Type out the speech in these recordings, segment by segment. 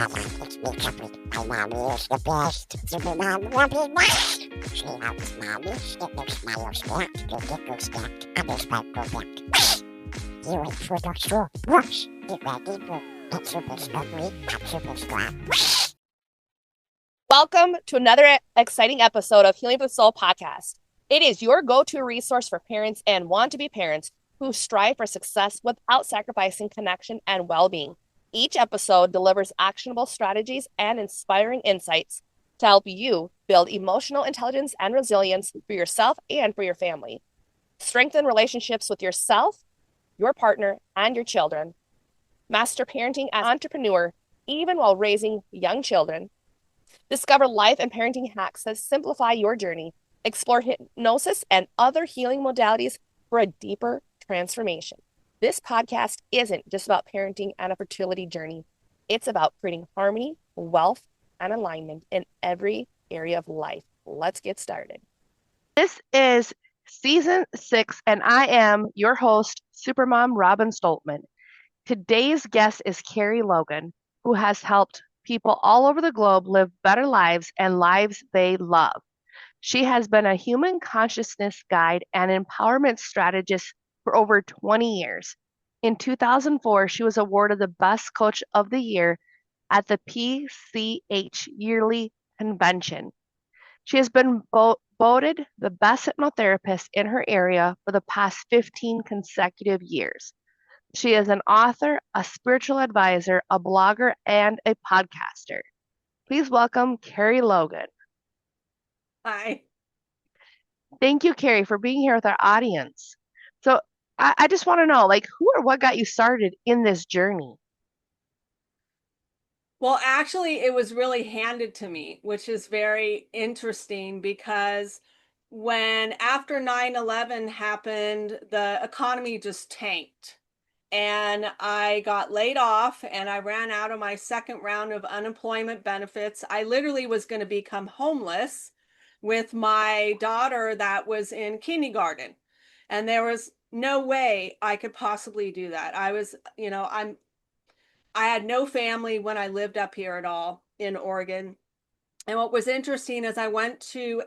It's me, Kerie. My mommy is the best. Super mom, love you, best. She loves mommy. It makes my little snack. Go get go snack. I just might go back. You wait for the straw. Brush. Get ready for it's super slippery. I'm super strong. Welcome to another exciting episode of Healing for the Soul podcast. It is your go-to resource for parents and want-to-be parents who strive for success without sacrificing connection and well-being. Each episode delivers actionable strategies and inspiring insights to help you build emotional intelligence and resilience for yourself and for your family. Strengthen relationships with yourself, your partner, and your children. Master parenting as an entrepreneur, even while raising young children. Discover life and parenting hacks that simplify your journey. Explore hypnosis and other healing modalities for a deeper transformation. This podcast isn't just about parenting and a fertility journey. It's about creating harmony, wealth, and alignment in every area of life. Let's get started. This is season 6, and I am your host, Supermom Robin Stoltman. Today's guest is Kerie Logan, who has helped people all over the globe live better lives and lives they love. She has been a human consciousness guide and empowerment strategist for over 20 years. In 2004, she was awarded the Best Coach of the Year at the PCH Yearly Convention. She has been voted the best hypnotherapist in her area for the past 15 consecutive years. She is an author, a spiritual advisor, a blogger, and a podcaster. Please welcome Kerie Logan. Hi. Thank you, Kerie, for being here with our audience. So I just want to know, who or what got you started in this journey? Well, actually, it was really handed to me, which is very interesting because when after 9/11 happened, the economy just tanked. And I got laid off and I ran out of my second round of unemployment benefits. I literally was going to become homeless with my daughter that was in kindergarten. And there was no way I could possibly do that. I had no family when I lived up here at all in Oregon. And what was interesting is I went to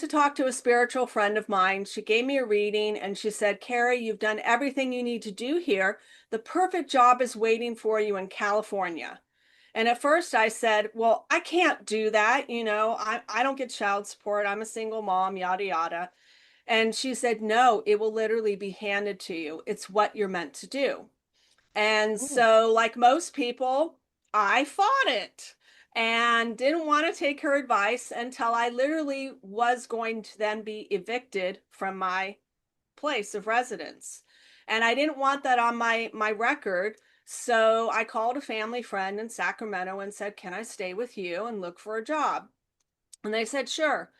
talk to a spiritual friend of mine. She gave me a reading and she said, Kerie, you've done everything you need to do here. The perfect job is waiting for you in California. And at first I said, well, I can't do that. I don't get child support. I'm a single mom, yada, yada. And she said, no, it will literally be handed to you. It's what you're meant to do. And so, like most people, I fought it and didn't want to take her advice until I literally was going to then be evicted from my place of residence. And I didn't want that on my record. So I called a family friend in Sacramento and said, can I stay with you and look for a job? And they said, sure.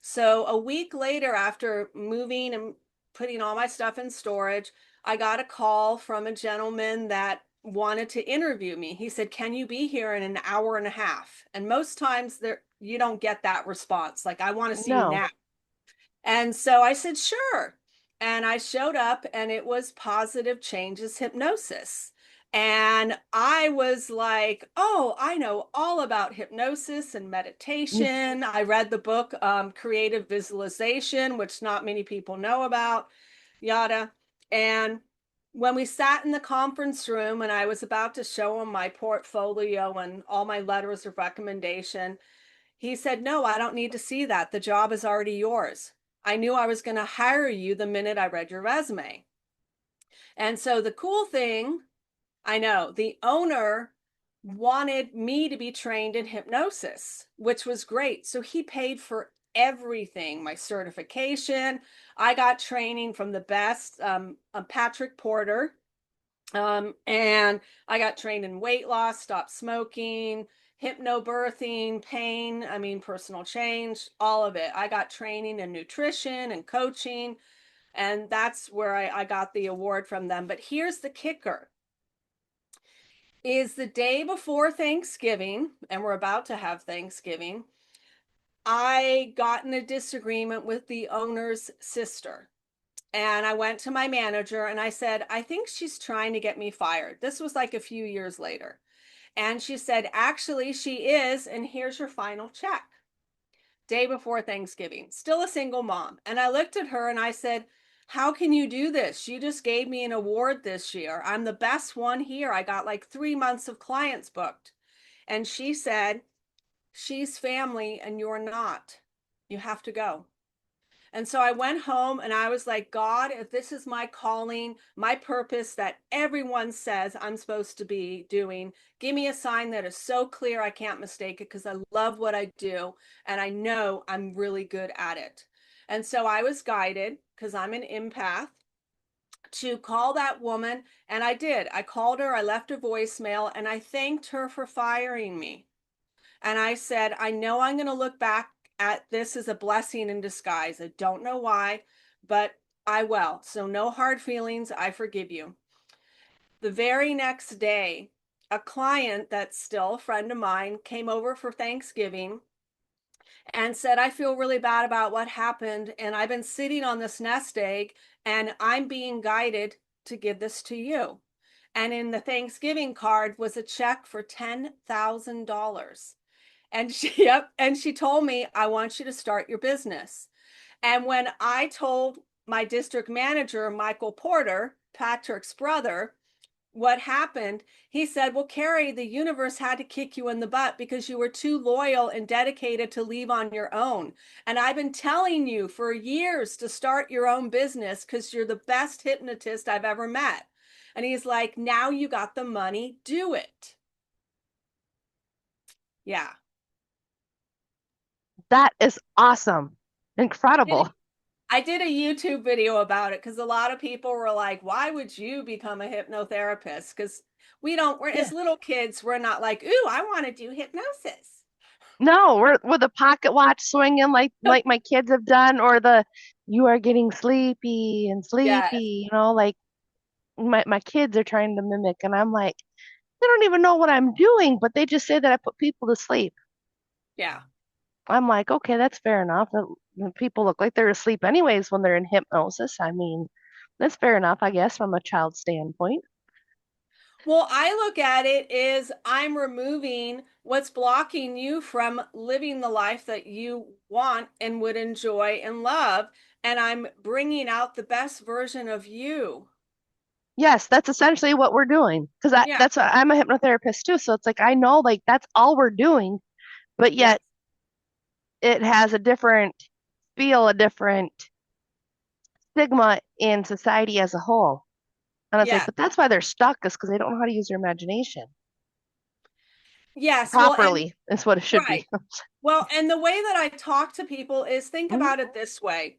So a week later, after moving and putting all my stuff in storage, I got a call from a gentleman that wanted to interview me. He said, can you be here in an hour and a half? And most times you don't get that response. Like, I want to see you No. now. And so I said, sure. And I showed up and it was positive changes hypnosis. And I was like, oh, I know all about hypnosis and meditation. I read the book, Creative Visualization, which not many people know about, yada. And when we sat in the conference room and I was about to show him my portfolio and all my letters of recommendation, he said, no, I don't need to see that. The job is already yours. I knew I was going to hire you the minute I read your resume. And so the cool thing, I know, the owner wanted me to be trained in hypnosis, which was great. So he paid for everything, my certification. I got training from the best, Patrick Porter. And I got trained in weight loss, stop smoking, hypnobirthing, pain, personal change, all of it. I got training in nutrition and coaching, and that's where I got the award from them. But here's the kicker. Is the day before Thanksgiving, and we're about to have Thanksgiving, I got in a disagreement with the owner's sister. And I went to my manager and I said, I think she's trying to get me fired. This was like a few years later. And she said, actually, she is. And here's your final check. Day before Thanksgiving, still a single mom. And I looked at her and I said, how can you do this? You just gave me an award this year. I'm the best one here. I got like 3 months of clients booked. And she said, she's family and you're not. You have to go. And so I went home and I was like, God, if this is my calling, my purpose that everyone says I'm supposed to be doing, give me a sign that is so clear I can't mistake it because I love what I do and I know I'm really good at it. And so I was guided, because I'm an empath, to call that woman. And I did. I called her, I left a voicemail, and I thanked her for firing me. And I said, I know I'm going to look back at this as a blessing in disguise. I don't know why, but I will. So no hard feelings. I forgive you. The very next day, a client that's still a friend of mine came over for Thanksgiving and said, I feel really bad about what happened. And I've been sitting on this nest egg and I'm being guided to give this to you. And in the Thanksgiving card was a check for $10,000. And she told me, I want you to start your business. And when I told my district manager, Michael Porter, Patrick's brother, what happened, he said, well, Kerie, the universe had to kick you in the butt because you were too loyal and dedicated to leave on your own. And I've been telling you for years to start your own business because you're the best hypnotist I've ever met. And he's like, now you got the money, do it. Yeah. That is awesome. Incredible. I did a YouTube video about it because a lot of people were like, why would you become a hypnotherapist? Because we're Yeah. as little kids, we're not like, ooh, I want to do hypnosis. No, we're with a pocket watch swinging like my kids have done, or the you are getting sleepy and Yes. sleepy, like my kids are trying to mimic, and I'm like, they don't even know what I'm doing, but they just say that I put people to sleep. Yeah. I'm like, okay, that's fair enough. People look like they're asleep anyways when they're in hypnosis. I mean, that's fair enough, I guess, from a child standpoint. Well, I look at it as I'm removing what's blocking you from living the life that you want and would enjoy and love. And I'm bringing out the best version of you. Yes, that's essentially what we're doing. Because Yeah. I'm a hypnotherapist too. So it's like I know like that's all we're doing, but Yes. yet it has a different feel, a different stigma in society as a whole. And it's like, Yeah. but that's why they're stuck, is because they don't know how to use their imagination Yes. Well, and properly, is what it should right. be. Well, and the way that I talk to people is think Mhm. about it this way.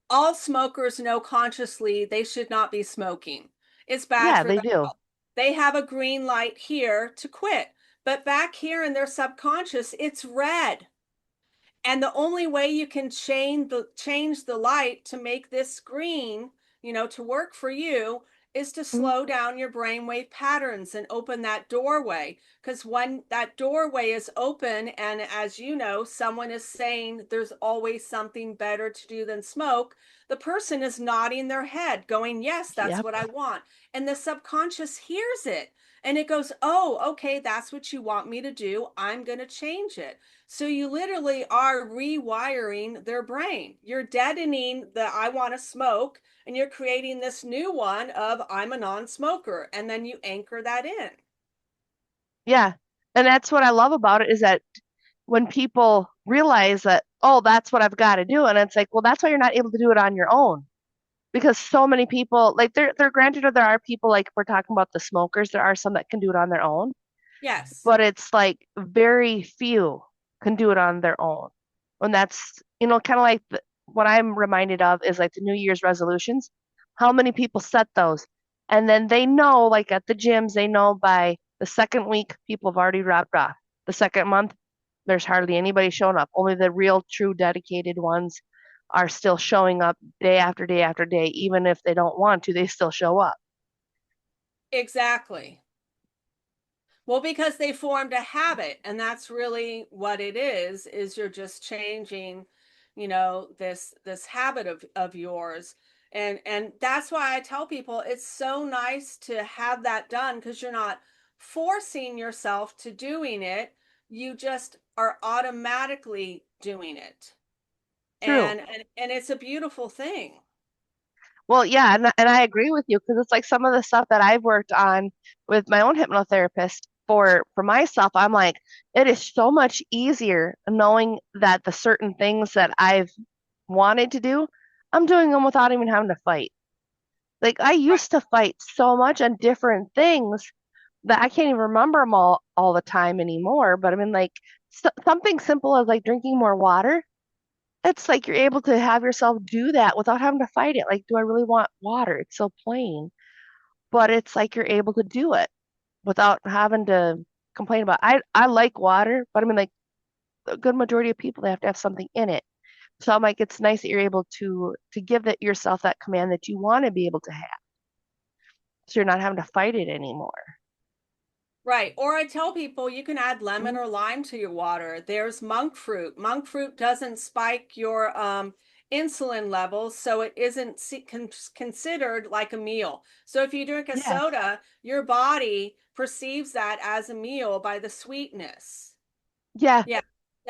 All smokers know consciously they should not be smoking. It's bad Yeah, for they their do. health. They have a green light here to quit, but back here in their subconscious, it's red. And the only way you can change the light to make this green, to work for you, is to Mhm. slow down your brainwave patterns and open that doorway. Because when that doorway is open, and as you know, someone is saying there's always something better to do than smoke, the person is nodding their head, going, yes, that's Yep. what I want. And the subconscious hears it. And it goes, oh, okay, that's what you want me to do. I'm going to change it. So you literally are rewiring their brain. You're deadening the I want to smoke, and you're creating this new one of I'm a non-smoker. And then you anchor that in. Yeah. And that's what I love about it, is that when people realize that, oh, that's what I've got to do. And it's like, well, that's why you're not able to do it on your own. Because so many people, like they're granted, or there are people, like if we're talking about the smokers, there are some that can do it on their own, Yes, but it's like very few can do it on their own. And that's, kind of like what I'm reminded of is like the New Year's resolutions. How many people set those? And then they know, like at the gyms, they know by the second week, people have already dropped off. The second month, there's hardly anybody showing up. Only the real, true, dedicated ones are still showing up day after day after day. Even if they don't want to, they still show up. exactly. Well, because they formed a habit, and that's really what it is you're just changing, this habit of yours. And that's why I tell people it's so nice to have that done, because you're not forcing yourself to doing it. You just are automatically doing it. True. And it's a beautiful thing. Well, yeah, and I agree with you because it's like some of the stuff that I've worked on with my own hypnotherapist for myself, I'm like, it is so much easier knowing that the certain things that I've wanted to do, I'm doing them without even having to fight. Like I Right. used to fight so much on different things that I can't even remember them all the time anymore. But I mean, like something simple as like drinking more water. It's like you're able to have yourself do that without having to fight it. Like, do I really want water? It's so plain, but it's like you're able to do it without having to complain about. I like water, but I mean, like a good majority of people, they have to have something in it. So I'm like, it's nice that you're able to give that yourself that command that you want to be able to have, so you're not having to fight it anymore. Right. Or I tell people you can add lemon Mhm. or lime to your water. There's monk fruit. Monk fruit doesn't spike your insulin levels, so it isn't considered like a meal. So if you drink a Yes. soda, your body perceives that as a meal by the sweetness. Yeah. Yeah.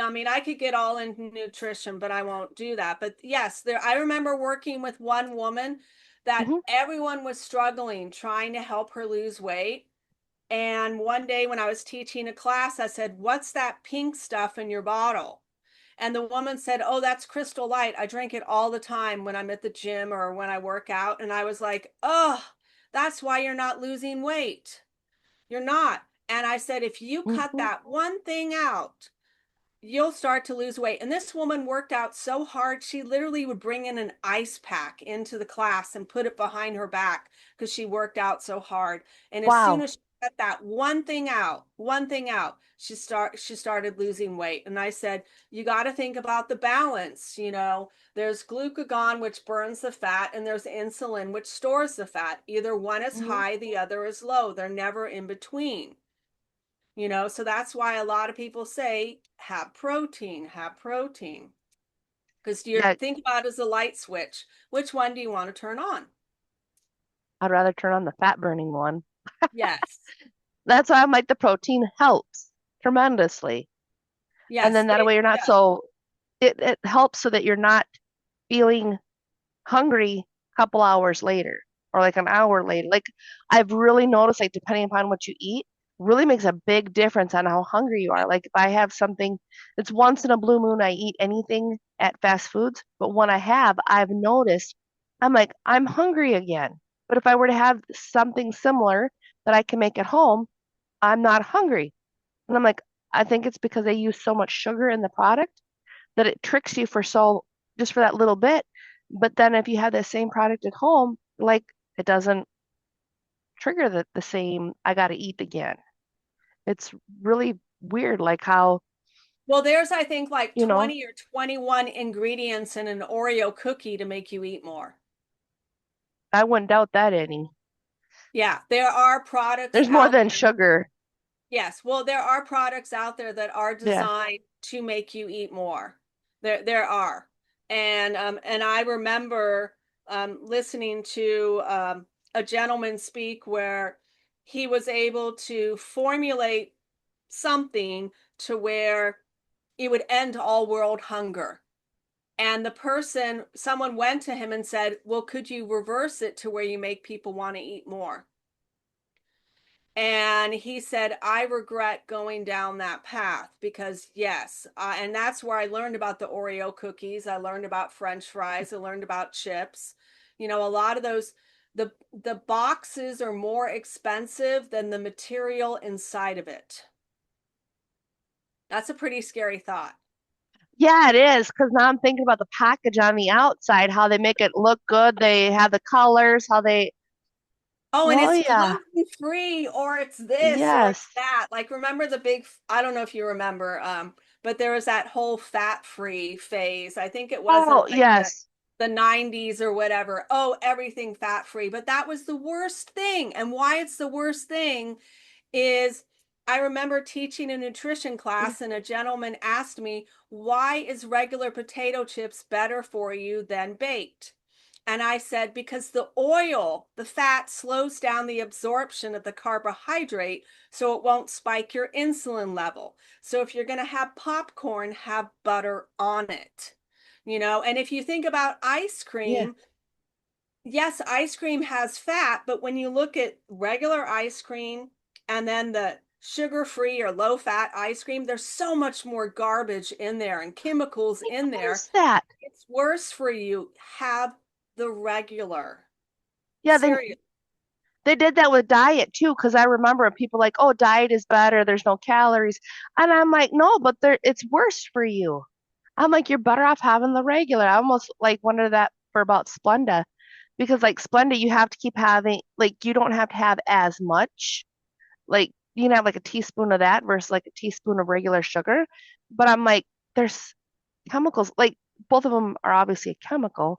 I mean, I could get all into nutrition, but I won't do that. But yes, there I remember working with one woman that Hmm. everyone was struggling trying to help her lose weight. And one day when I was teaching a class, I said, "What's that pink stuff in your bottle?" And the woman said, "Oh, that's Crystal Light. I drink it all the time when I'm at the gym or when I work out." And I was like, "Oh, that's why you're not losing weight. You're not." And I said, "If you cut Hmm. that one thing out, you'll start to lose weight." And this woman worked out so hard, she literally would bring in an ice pack into the class and put it behind her back because she worked out so hard. And as soon Wow. as she got that one thing out, she started losing weight. And I said, "You got to think about the balance, you know. There's glucagon which burns the fat and there's insulin which stores the fat. Either one is Hmm. high, the other is low. They're never in between." You know, so that's why a lot of people say have protein. Because you Yeah, think about it as a light switch. Which one do you want to turn on? I'd rather turn on the fat burning one. Yes. That's why I'm like the protein helps tremendously. And Yes, then that way you're not does. so it helps so that you're not feeling hungry a couple hours later or like an hour later. Like I've really noticed, like depending upon what you eat, really makes a big difference on how hungry you are. Like if I have something, it's once in a blue moon I eat anything at fast foods, but when I have, I've noticed I'm like, I'm hungry again. But if I were to have something similar that I can make at home, I'm not hungry. And I'm like, I think it's because they use so much sugar in the product that it tricks you for so just for that little bit. But then if you have the same product at home, like it doesn't trigger the same, I gotta eat again. It's really weird, like how, Well, there's, I think, like you know, 20 or 21 ingredients in an Oreo cookie to make you eat more. I wouldn't doubt that any. Yeah, there are products There's more out than there. sugar. Yes, well, there are products out there that are Yeah. designed to make you eat more. There are. And I remember listening to a gentleman speak where he was able to formulate something to where it would end all world hunger. And someone went to him and said, "Well, could you reverse it to where you make people want to eat more?" And he said, "I regret going down that path because, yes." And that's where I learned about the Oreo cookies. I learned about French fries. I learned about chips. You know, a lot of those, the boxes are more expensive than the material inside of it. That's a pretty scary thought. Yeah, it is. Because now I'm thinking about the package on the outside, how they make it look good. They have the colors, how they, Oh, and well, it's yeah, gluten free, or it's this, or yes. it's that. Like, remember the big, I don't know if you remember, but there was that whole fat free phase. I think it was in Oh, like yes. the 90s or whatever. Oh, everything fat free. But that was the worst thing. And why it's the worst thing is I remember teaching a nutrition class, and a gentleman asked me, "Why is regular potato chips better for you than baked?" And I said, because the oil, the fat slows down the absorption of the carbohydrate so it won't spike your insulin level. So if you're going to have popcorn, have butter on it. And if you think about ice Yeah. cream, yes, ice cream has fat, but when you look at regular ice cream and then the sugar-free or low-fat ice cream, there's so much more garbage in there and chemicals I in there. noticed that. It's worse for you. Have the regular. Yeah, Serious. they did that with diet too, because I remember people like, oh, diet is better, there's no calories. And I'm like, no, but it's worse for you. I'm like, you're better off having the regular. I almost like wonder that for about Splenda, because like Splenda, you have to keep having, like, you don't have to have as much. Like, you can have like a teaspoon of that versus like a teaspoon of regular sugar. But I'm like, there's chemicals, like, both of them are obviously a chemical,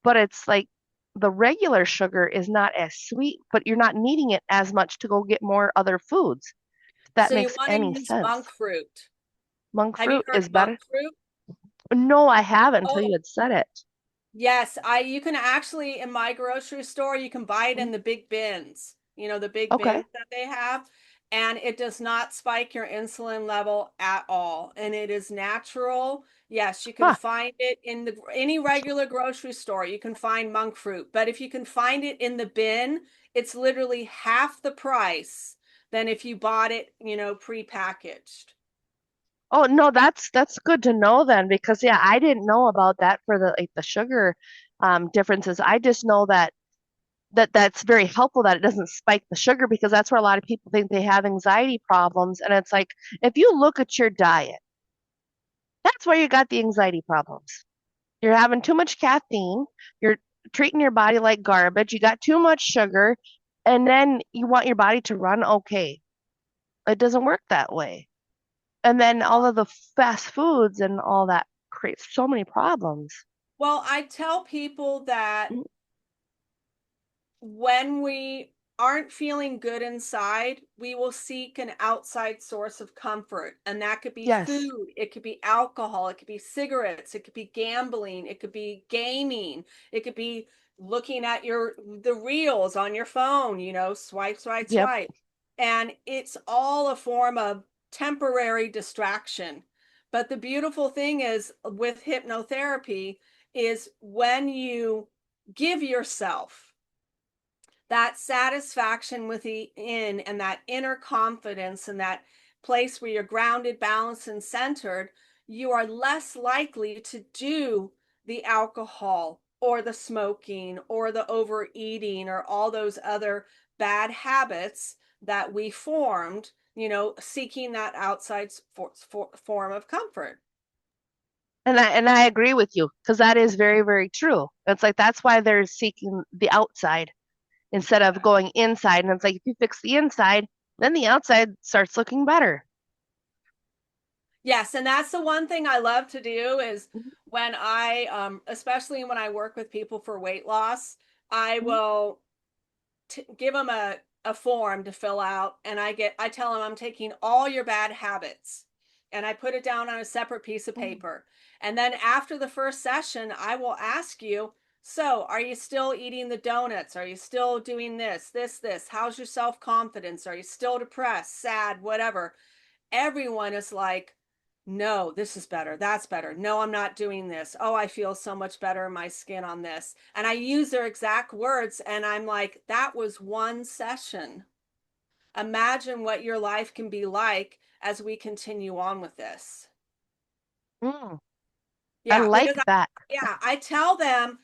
but it's like the regular sugar is not as sweet, but you're not needing it as much to go get more other foods. If that So you makes want to any use sense. monk fruit. Monk Have you fruit heard is of monk better. fruit? No, I haven't until you Oh, had said it. yes, I you can actually in my grocery store you can buy it in Mm, the big bins. The big okay. bins that they have, and it does not spike your insulin level at all. And it is natural. Yes, you can Huh. find it in any regular grocery store. You can find monk fruit, but if you can find it in the bin, it's literally half the price than if you bought it, prepackaged. Oh no, that's good to know then, because yeah, I didn't know about that for the like the sugar differences. I just know that's very helpful that it doesn't spike the sugar, because that's where a lot of people think they have anxiety problems. And it's like, if you look at your diet, that's where you got the anxiety problems. You're having too much caffeine, you're treating your body like garbage, you got too much sugar, and then you want your body to run okay. It doesn't work that way. And then all of the fast foods and all that creates so many problems. Well, I tell people that Mm, when we aren't feeling good inside, we will seek an outside source of comfort. And that could be yes. food, it could be alcohol, it could be cigarettes, it could be gambling, it could be gaming, it could be looking at the reels on your phone, swipe, swipe, Yep. swipe. And it's all a form of temporary distraction. But the beautiful thing is with hypnotherapy is when you give yourself that satisfaction within and that inner confidence and that place where you're grounded, balanced, and centered, you are less likely to do the alcohol or the smoking or the overeating or all those other bad habits that we formed, seeking that outside form of comfort. And I agree with you, because that is very, very true. It's like that's why they're seeking the outside instead of going inside. And it's like if you fix the inside, then the outside starts looking better. Yes, and that's the one thing I love to do is Mhm, when especially when I work with people for weight loss, I mhm, will give them a form to fill out, and I tell them I'm taking all your bad habits, and I put it down on a separate piece of mhm. paper. And then after the first session, I will ask you, so are you still eating the donuts? Are you still doing this? How's your self confidence? Are you still depressed, sad, whatever? Everyone is like, no, this is better. That's better. No, I'm not doing this. Oh, I feel so much better in my skin on this. And I use their exact words. And I'm like, that was one session. Imagine what your life can be like as we continue on with this. Mm, I Yeah, like because that. I tell them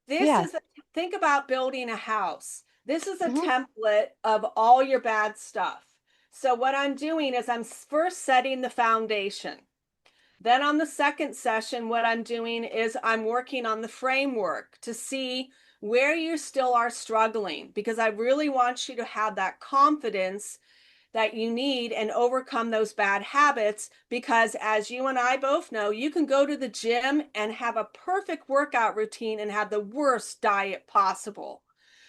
this Yeah. is think about building a house. This is a Hmm. template of all your bad stuff. So what I'm doing is I'm first setting the foundation. Then on the second session, what I'm doing is I'm working on the framework to see where you still are struggling, because I really want you to have that confidence that you need and overcome those bad habits. Because as you and I both know, you can go to the gym and have a perfect workout routine and have the worst diet possible.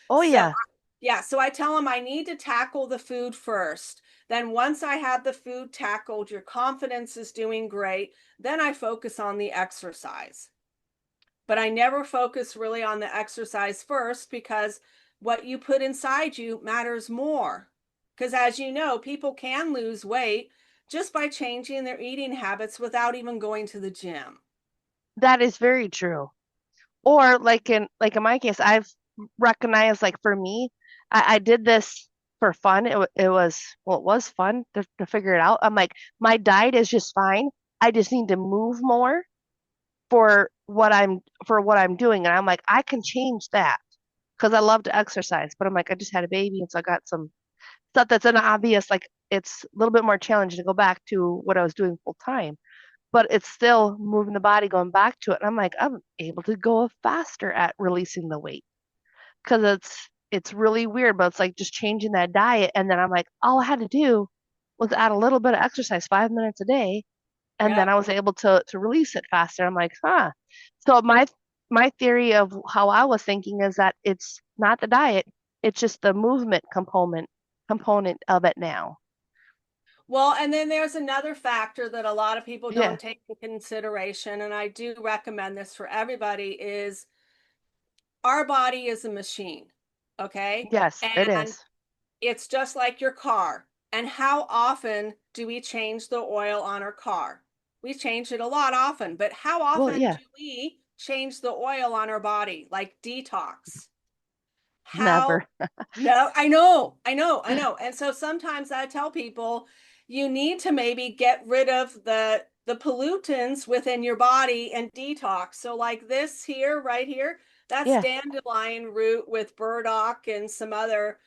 Oh So, yeah. yeah, so I tell them I need to tackle the food first. Then, once I have the food tackled, your confidence is doing great. Then I focus on the exercise. but I never focus really on the exercise first because what you put inside you matters more. Because as you know, people can lose weight just by changing their eating habits without even going to the gym. That is very true. Or like in my case, I've recognized like for me, I did this for fun. It was well, it was fun to figure it out. I'm like, my diet is just fine. I just need to move more for what I'm doing. And I'm like, I can change that because I love to exercise. But I'm like, I just had a baby, and so I got some stuff that's an obvious, like it's a little bit more challenging to go back to what I was doing full time, but it's still moving the body, going back to it. And I'm like, I'm able to go faster at releasing the weight because it's really weird, but it's like just changing that diet. And then I'm like, all I had to do was add a little bit of exercise, 5 minutes a day, and then Yep. I was able to release it faster. I'm like, huh. So my theory of how I was thinking is that it's not the diet, it's just the movement component of it now. Well, and then there's another factor that a lot of people Yeah. don't take into consideration, and I do recommend this for everybody, is our body is a machine, okay? Yes, it And is. it's just like your car. And how often do we change the oil on our car? We change it a lot often, but how Well, often yeah, do we change the oil on our body, like detox? How? never. No, I know. And so sometimes I tell people you need to maybe get rid of the pollutants within your body and detox. So like this here, right here, that's Yeah. dandelion root with burdock and some other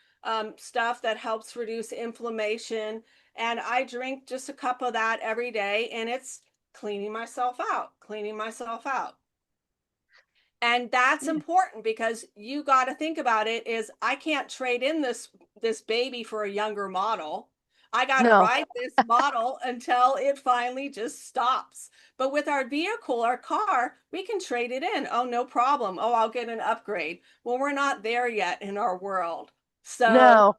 stuff that helps reduce inflammation. And I drink just a cup of that every day, and it's cleaning myself out, cleaning myself out. And that's Yeah. important because you got to think about it is I can't trade in this baby for a younger model. I got to No. ride this model until it finally just stops. But with our vehicle, our car, we can trade it in. Oh, no problem. Oh, I'll get an upgrade. Well, we're not there yet in our world. So No.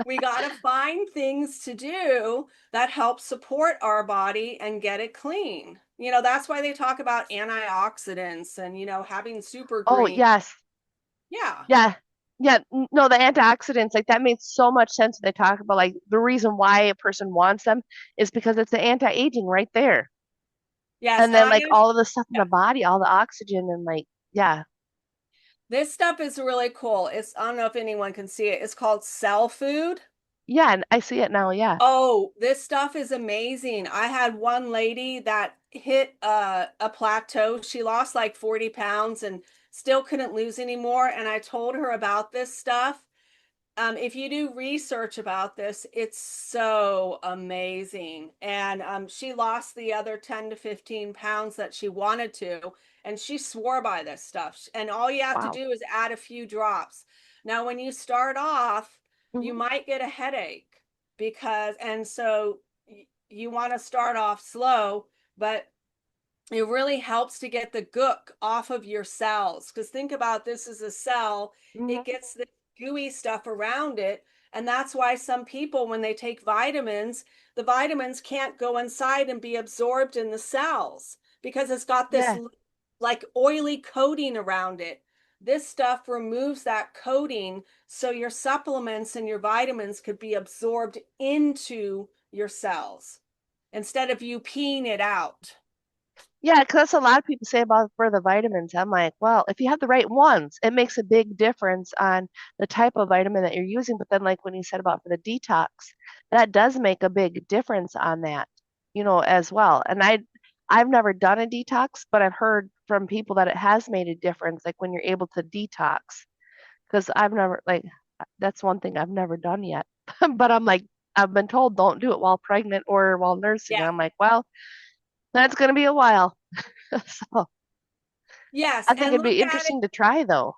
we got to find things to do that help support our body and get it clean. That's why they talk about antioxidants and, having super Oh, green. yes. Yeah. Yeah. Yeah. No, the antioxidants, like that makes so much sense. They talk about like the reason why a person wants them is because it's the anti-aging right there. Yes. And then like all of the stuff in Yeah. the body, all the oxygen and like, yeah. This stuff is really cool. I don't know if anyone can see it. It's called cell food. Yeah, and I see it now. Yeah. Oh, this stuff is amazing. I had one lady that hit a plateau. She lost like 40 pounds and still couldn't lose anymore. And I told her about this stuff. If you do research about this, it's so amazing. And she lost the other 10 to 15 pounds that she wanted to, and she swore by this stuff. And all you have to Wow. do is add a few drops. Now, when you start off, you Hmm. might get a headache and so you want to start off slow, but it really helps to get the gook off of your cells. Because think about this as a cell, it Hmm. gets the gooey stuff around it. And that's why some people, when they take vitamins, the vitamins can't go inside and be absorbed in the cells because it's got this Yeah. like oily coating around it. This stuff removes that coating so your supplements and your vitamins could be absorbed into your cells instead of you peeing it out. Yeah, because that's a lot of people say about for the vitamins. I'm like, well, if you have the right ones, it makes a big difference on the type of vitamin that you're using. But then, like when you said about for the detox, that does make a big difference on that, as well. And I've never done a detox, but I've heard from people that it has made a difference, like when you're able to detox. Because I've never like that's one thing I've never done yet. But I'm like, I've been told don't do it while pregnant or while nursing. Yeah. And I'm like, well, that's gonna be a while. So. Yes, I think and it'd look be at it. interesting to try though.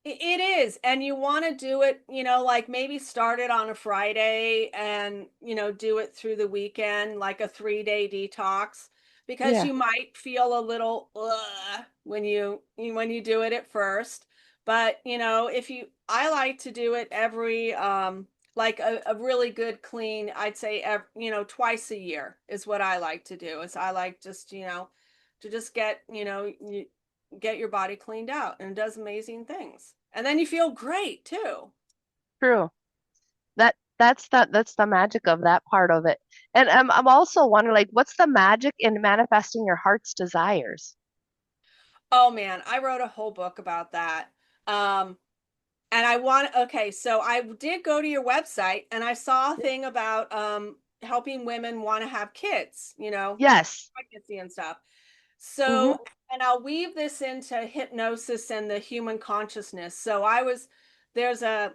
It is. And you want to do it, like maybe start it on a Friday and, do it through the weekend, like a 3-day detox, because Yeah. you might feel a little when you do it at first. But, I like to do it every, like a really good clean, I'd say, twice a year is what I like to do. Is I like just, to just get, get your body cleaned out, and it does amazing things. And then you feel great too. True. That's the magic of that part of it. And I'm also wondering, like, what's the magic in manifesting your heart's desires? Oh man, I wrote a whole book about that. Um, and okay, so I did go to your website and I saw a thing about helping women want to have kids, Yes. pregnancy and stuff. Hmm. So, and I'll weave this into hypnosis and the human consciousness. There's a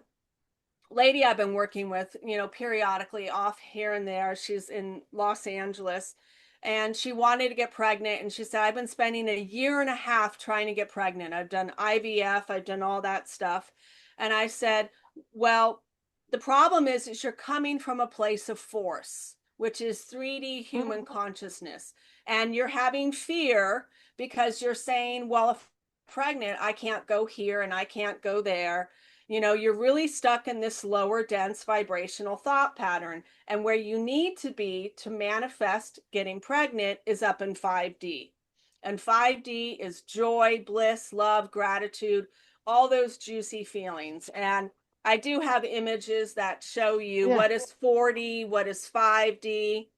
lady I've been working with, periodically off here and there. She's in Los Angeles and she wanted to get pregnant. And she said, I've been spending a year and a half trying to get pregnant. I've done IVF, I've done all that stuff. And I said, well, the problem is you're coming from a place of force, which is 3D human consciousness. And you're having fear because you're saying, well, if I'm pregnant, I can't go here and I can't go there. You're really stuck in this lower dense vibrational thought pattern. And where you need to be to manifest getting pregnant is up in 5D. And 5D is joy, bliss, love, gratitude, all those juicy feelings. And I do have images that show you Yeah. what is 4D, what is 5D.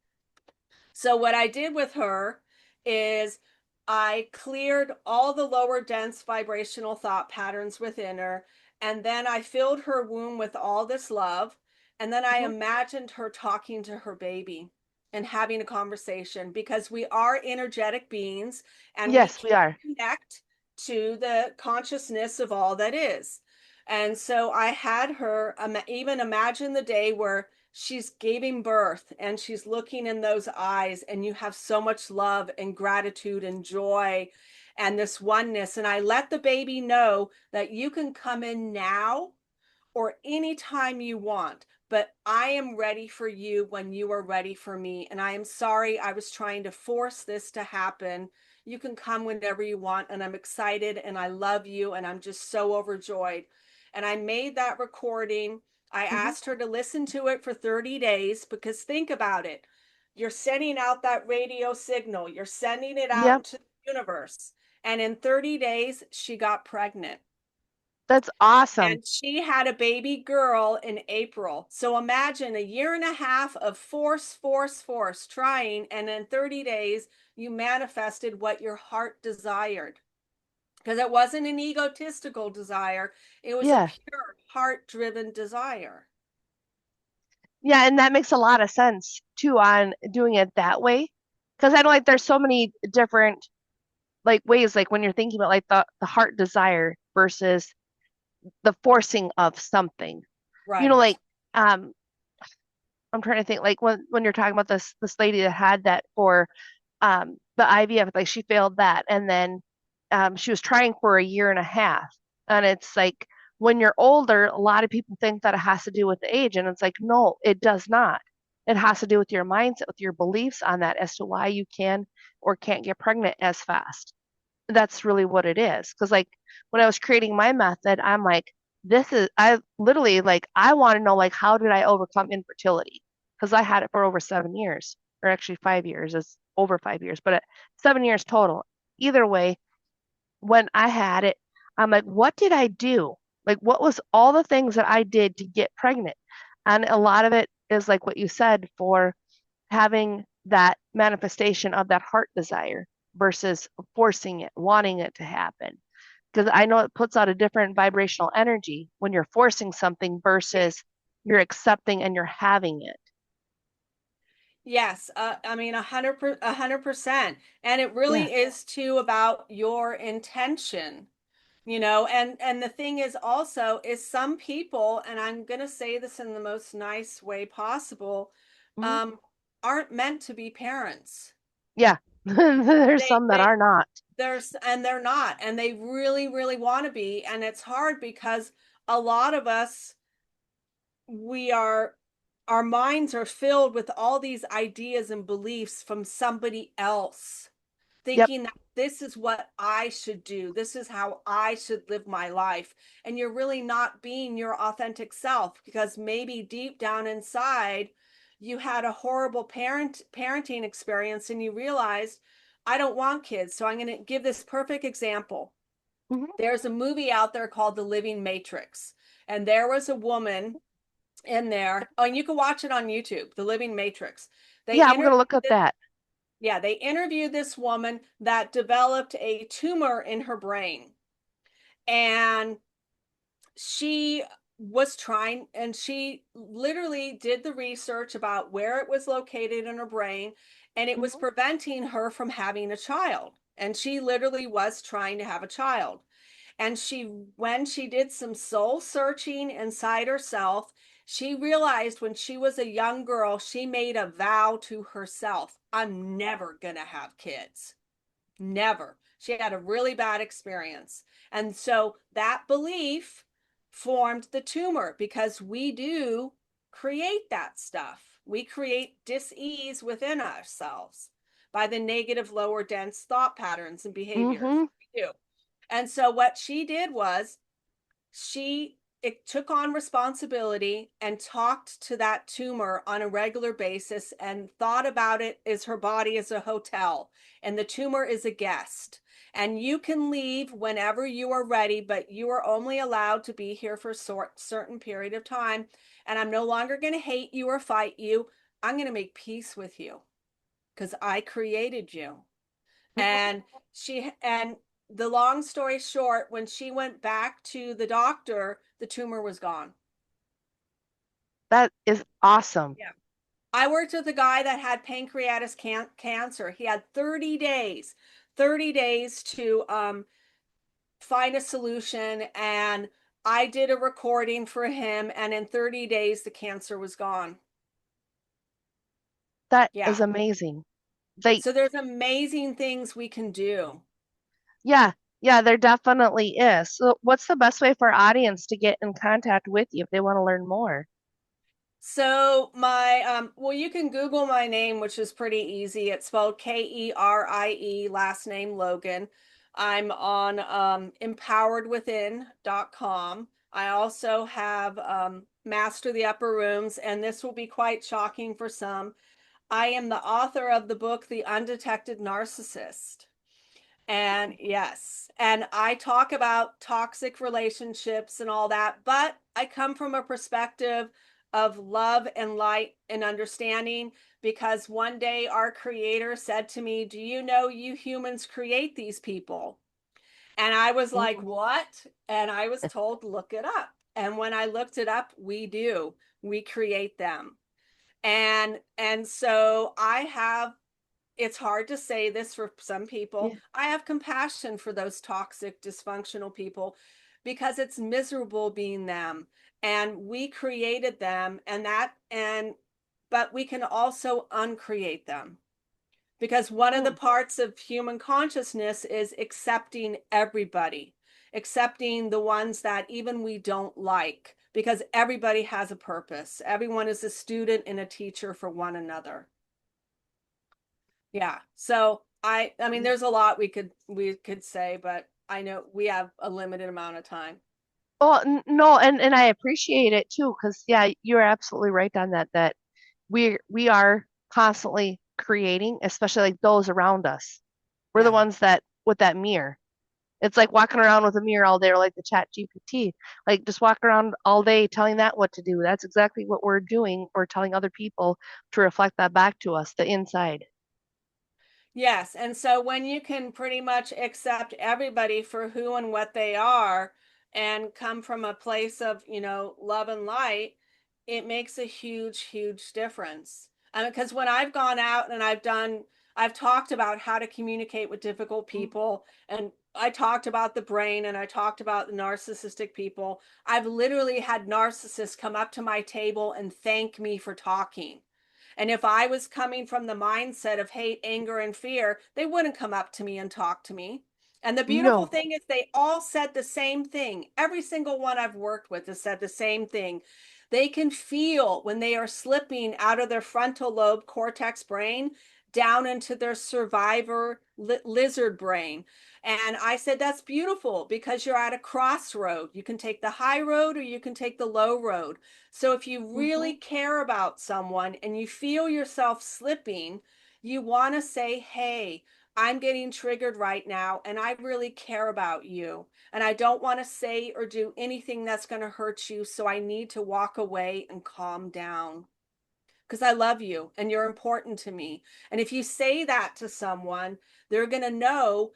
So what I did with her is I cleared all the lower dense vibrational thought patterns within her. And then I filled her womb with all this love. And then I Hmm. imagined her talking to her baby and having a conversation because we are energetic beings and we Yes, can we are. connect to the consciousness of all that is. And so I had her even imagine the day where she's giving birth and she's looking in those eyes and you have so much love and gratitude and joy and this oneness. And I let the baby know that you can come in now or anytime you want, but I am ready for you when you are ready for me. And I am sorry I was trying to force this to happen. You can come whenever you want, and I'm excited and I love you and I'm just so overjoyed. And I made that recording. I Hmm. asked her to listen to it for 30 days because think about it. You're sending out that radio signal, you're sending it out Yep. into the universe. And in 30 days, she got pregnant. That's awesome. And she had a baby girl in April. So imagine a year and a half of force, force, force, trying. And in 30 days, you manifested what your heart desired. Because it wasn't an egotistical desire, it was a Yeah. pure heart driven desire. Yeah, and that makes a lot of sense too on doing it that way. Because I know like there's so many different like ways, like when you're thinking about like the heart desire versus the forcing of something. Like Right. um I'm trying to think like when you're talking about this lady that had that for the IVF, like she failed that and then she was trying for a year and a half. And it's like when you're older, a lot of people think that it has to do with the age, and it's like no, it does not. It has to do with your mindset, with your beliefs on that as to why you can or can't get pregnant as fast. That's really what it is. Because like when I was creating my method, I'm like, I literally like I want to know like how did I overcome infertility? Because I had it for over 7 years, or actually 5 years. It's over 5 years, but 7 years total. Either way, when I had it, I'm like, what did I do? Like, what was all the things that I did to get pregnant? And a lot of it is like what you said for having that manifestation of that heart desire versus forcing it, wanting it to happen. Because I know it puts out a different vibrational energy when you're forcing something versus you're accepting and you're having it. Yes, I mean 100%, and it Yeah. really is too about your intention. And the thing is also is some people, and I'm going to say this in the most nice way possible, Hmm. um aren't meant to be parents. Yeah. There's they some that they are not. there's and they're not, and they really really want to be, and it's hard because a lot of us, we are our minds are filled with all these ideas and beliefs from somebody else, Yep. thinking that this is what I should do. This is how I should live my life. And you're really not being your authentic self because maybe deep down inside you had a horrible parenting experience and you realized, I don't want kids. So I'm going to give this perfect example. Mhm. There's a movie out there called The Living Matrix. And there was a woman in there. Oh, and you can watch it on YouTube, The Living Matrix. They Yeah, I'm gonna interviewed look up this, that. yeah, they interviewed this woman that developed a tumor in her brain. And she was trying, and she literally did the research about where it was located in her brain, and it was Mhm. preventing her from having a child. And she literally was trying to have a child. And when she did some soul searching inside herself, she realized when she was a young girl, she made a vow to herself, I'm never going to have kids. Never. She had a really bad experience. And so that belief formed the tumor because we do create that stuff. We create dis-ease within ourselves by the negative, lower dense thought patterns and behaviors. Mhm. We do. And so what she did was she it took on responsibility and talked to that tumor on a regular basis and thought about it as her body is a hotel and the tumor is a guest. And you can leave whenever you are ready, but you are only allowed to be here for a certain period of time. And I'm no longer going to hate you or fight you. I'm going to make peace with you because I created you. And and the long story short, when she went back to the doctor, the tumor was gone. That is awesome. Yeah. I worked with a guy that had pancreatic cancer. He had 30 days to find a solution. And I did a recording for him. And in 30 days, the cancer was gone. That Yeah. is amazing. They, So there's amazing things we can do. yeah, yeah, there definitely is. So, what's the best way for our audience to get in contact with you if they want to learn more? So my well, you can Google my name, which is pretty easy. It's spelled Kerie, last name Logan. I'm on empoweredwithin.com. I also have Master the Upper Rooms, and this will be quite shocking for some. I am the author of the book The Undetected Narcissist. And yes, and I talk about toxic relationships and all that, but I come from a perspective of love and light and understanding because one day our creator said to me, do you know you humans create these people? And I was like, Mm. what? And I was told, look it up. And when I looked it up, we do. We create them. And so I have, it's hard to say this for some people. Yeah. I have compassion for those toxic, dysfunctional people because it's miserable being them. And we created them but we can also uncreate them because one of the Mm. parts of human consciousness is accepting everybody, accepting the ones that even we don't like, because everybody has a purpose. Everyone is a student and a teacher for one another. Yeah. So I mean there's a lot we could say, but I know we have a limited amount of time. Oh, no, and I appreciate it too, because yeah, you're absolutely right on that. That we are constantly creating, especially like those around us. We're the Yeah. ones that with that mirror. It's like walking around with a mirror all day, or like the chat GPT. Like just walk around all day telling that what to do. That's exactly what we're doing. We're telling other people to reflect that back to us, the inside. Yes. And so when you can pretty much accept everybody for who and what they are and come from a place of, love and light, it makes a huge, huge difference. Because when I've gone out and I've talked about how to communicate with difficult people, and I talked about the brain and I talked about the narcissistic people. I've literally had narcissists come up to my table and thank me for talking. And if I was coming from the mindset of hate, anger, and fear, they wouldn't come up to me and talk to me. And the beautiful No. thing is, they all said the same thing. Every single one I've worked with has said the same thing. They can feel when they are slipping out of their frontal lobe cortex brain down into their survivor lizard brain. And I said, that's beautiful because you're at a crossroad. You can take the high road or you can take the low road. So if you Hmm. really care about someone and you feel yourself slipping, you want to say, hey, I'm getting triggered right now and I really care about you. And I don't want to say or do anything that's going to hurt you. So I need to walk away and calm down because I love you and you're important to me. And if you say that to someone, they're going to know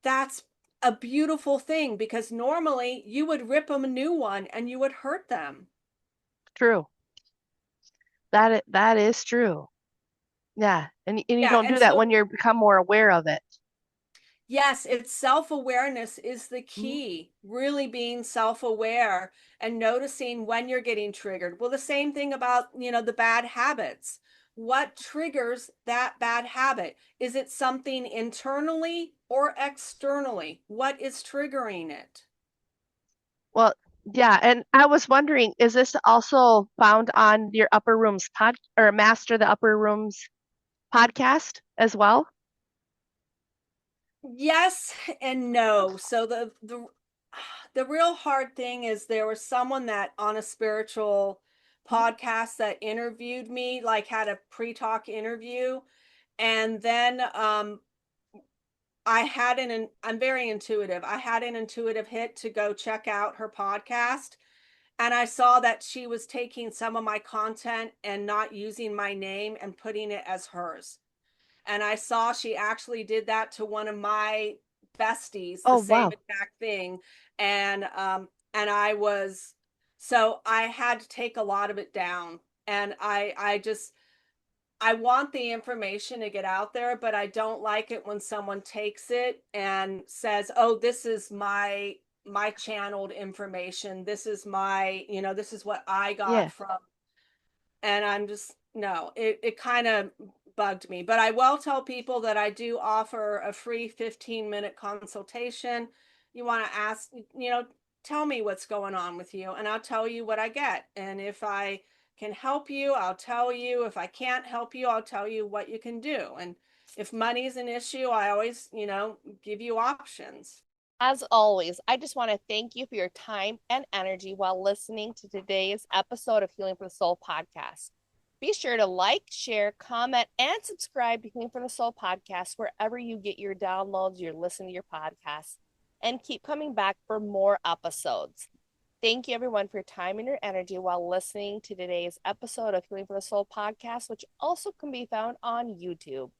that's a beautiful thing because normally you would rip them a new one and you would hurt them. True. That is true. Yeah. And you Yeah. don't And do that so when you become more aware of it. yes, it's self-awareness is the Mhm. key. Really being self-aware and noticing when you're getting triggered. Well, the same thing about, the bad habits. What triggers that bad habit? Is it something internally or externally? What is triggering it? Well, yeah, and I was wondering, is this also found on your Upper Rooms pod or Master the Upper Rooms podcast as well? Yes and no. So the real hard thing is there was someone that on a spiritual Mhm. podcast that interviewed me, like had a pre-talk interview, and then I'm very intuitive. I had an intuitive hit to go check out her podcast, and I saw that she was taking some of my content and not using my name and putting it as hers. And I saw she actually did that to one of my besties, the Oh, same wow. exact thing. And I was so I had to take a lot of it down. And I want the information to get out there, but I don't like it when someone takes it and says, "Oh, this is my channeled information. This is this is what I got Yeah. from." And I'm just no, it kind of bugged me. But I will tell people that I do offer a free 15-minute consultation. You want to ask, tell me what's going on with you, and I'll tell you what I get. And if I can help you, I'll tell you. If I can't help you, I'll tell you what you can do. And if money is an issue, I always, give you options. As always, I just want to thank you for your time and energy while listening to today's episode of Healing for the Soul podcast. Be sure to like, share, comment, and subscribe to Healing for the Soul podcast wherever you get your downloads, you're listening to your podcasts, and keep coming back for more episodes. Thank you, everyone, for your time and your energy while listening to today's episode of Healing for the Soul podcast, which also can be found on YouTube.